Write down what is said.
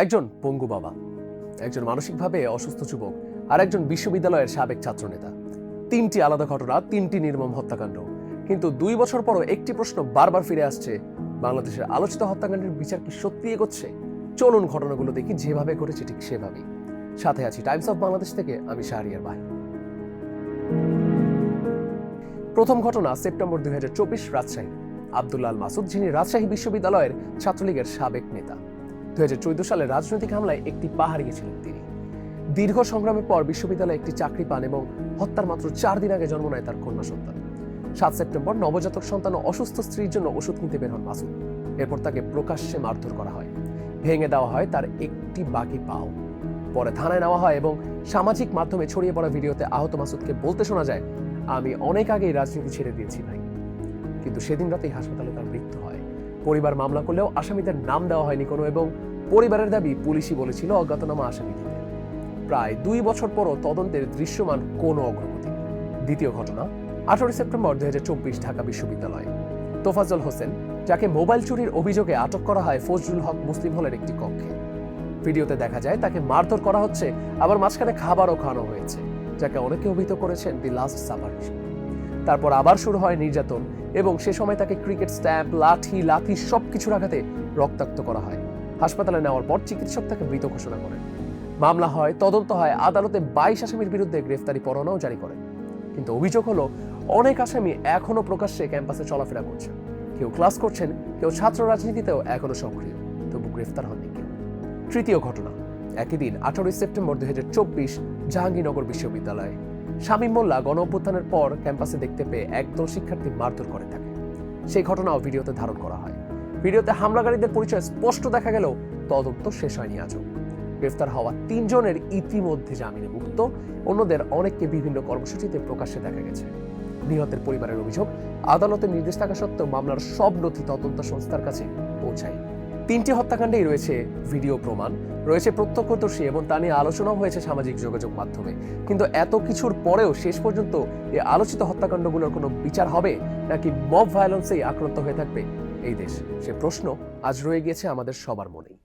একজন পঙ্গু বাবা, একজন মানসিকভাবে অসুস্থ যুবক আর একজন বিশ্ববিদ্যালয়ের সাবেক ছাত্রনেতা। তিনটি আলাদা ঘটনা, তিনটি নির্মম হত্যাকাণ্ড। কিন্তু 2 বছর পরও একটি প্রশ্ন বারবার ফিরে আসছে, বাংলাদেশের আলোচিত হত্যাকাণ্ডের বিচার কি সত্যি এগোচ্ছে? চলুন ঘটনাগুলো দেখি যেভাবে ঘটেছে ঠিক সেভাবেই। সাথে আছি টাইমস অফ বাংলাদেশ থেকে আমি শাহরিয়ার ভাই। প্রথম ঘটনা সেপ্টেম্বর 2024 রাজশাহী। আব্দুল্লাহ আল মাসুদ, যিনি রাজশাহী বিশ্ববিদ্যালয়ের ছাত্রলীগের সাবেক নেতা, 2014 সালে রাজনৈতিক হামলায় একটি পা হারিয়েছিলেন তিনি। দীর্ঘ সংগ্রামের পর বিশ্ববিদ্যালয়ে একটি চাকরি পান এবং হত্যার মাত্র 4 দিন আগে জন্ম নেয় তার কন্যা সন্তান। 7 সেপ্টেম্বর নবজাতক সন্তান ও অসুস্থ স্ত্রীর জন্য ওষুধ কিনতে বের হন মাসুদ। এরপর তাকে প্রকাশ্যে মারধর করা হয়, ভেঙে দেওয়া হয় তার একটি বাকি পাও। পরে থানায় নেওয়া হয় এবং সামাজিক মাধ্যমে ছড়িয়ে পড়া ভিডিওতে আহত মাসুদকে বলতে শোনা যায়, আমি অনেক আগেই রাজনীতি ছেড়ে দিয়েছি ভাই। কিন্তু সেদিন রাতেই হাসপাতালে তার মৃত্যু হয়। পরিবার মামলা করলেও আসামিদের নাম দেওয়া হয়নি কোনো, এবং পরিবারের দাবি পুলিশই বলেছিল অজ্ঞাতনামা আসামি দিতে। প্রায় 2 বছর পরও তদন্তের দৃশ্যমান কোনো অগ্রগতি। দ্বিতীয় ঘটনা 18 সেপ্টেম্বর 2024 ঢাকা বিশ্ববিদ্যালয়। তোফাজ্জল হোসেন, যাকে মোবাইল চুরির অভিযোগে আটক করা হয় ফজলুল হক মুসলিম হলের একটি কক্ষে। ভিডিওতে দেখা যায় তাকে মারধর করা হচ্ছে, আবার মাঝখানে খাবারও খাওয়ানো হয়েছে, যাকে অনেকে অভিহিত করেছেন দি লাস্ট সাপার হিসেবে। তারপর আবার শুরু হয় নির্যাতন এবং সে সময় তাকে ক্রিকেট স্ট্যাম্প, লাঠি সবকিছুর আঘাতে রক্তাক্ত করা হয়। হাসপাতালে নেওয়ার পর চিকিৎসক তাকে মৃত ঘোষণা করেন। মামলা হয়, তদন্ত হয়, আদালতে 22 আসামির বিরুদ্ধে গ্রেফতারি পরোয়ানাও জারি করেন। কিন্তু অভিযোগ হলো, অনেক আসামি এখনো প্রকাশ্যে ক্যাম্পাসে চলাফেরা করছেন, কেউ ক্লাস করছেন, কেউ ছাত্র রাজনীতিতেও এখনো সক্রিয়, তবু গ্রেফতার হননি কেউ। তৃতীয় ঘটনা একই দিন 18 সেপ্টেম্বর 2024 জাহাঙ্গীরনগর বিশ্ববিদ্যালয়ে। শামীম মোল্লা গণ অভ্যুত্থানের পর ক্যাম্পাসে দেখতে পেয়ে একদল শিক্ষার্থী মারধর করে থাকে। সেই ঘটনাও ভিডিওতে ধারণ করা হয়। ভিডিওতে হামলাকারীদের পরিচয় স্পষ্ট দেখা গেলেও তদন্ত শেষ হয়নি আজও। গ্রেফতার হওয়া 3 জনের ইতিমধ্যে জামিনে মুক্ত, অন্যদের অনেককে বিভিন্ন কর্মসূচিতে প্রকাশ্যে দেখা গেছে। নিহতের পরিবারের অভিযোগ, আদালতের নির্দেশ থাকা সত্ত্বেও মামলার সব নথি তদন্ত সংস্থার কাছে পৌঁছায়। 3টি হত্যাকাণ্ডেই রয়েছে ভিডিও প্রমাণ, রয়েছে প্রত্যক্ষদর্শী এবং তা নিয়ে আলোচনাও হয়েছে সামাজিক যোগাযোগ মাধ্যমে। কিন্তু এত কিছুর পরেও শেষ পর্যন্ত এই আলোচিত হত্যাকাণ্ডগুলোর কোনো বিচার হবে, নাকি মব ভায়োলেন্সেই আক্রান্ত হয়ে থাকবে এই দেশ? সে প্রশ্ন আজ রয়ে গিয়েছে আমাদের সবার মনেই।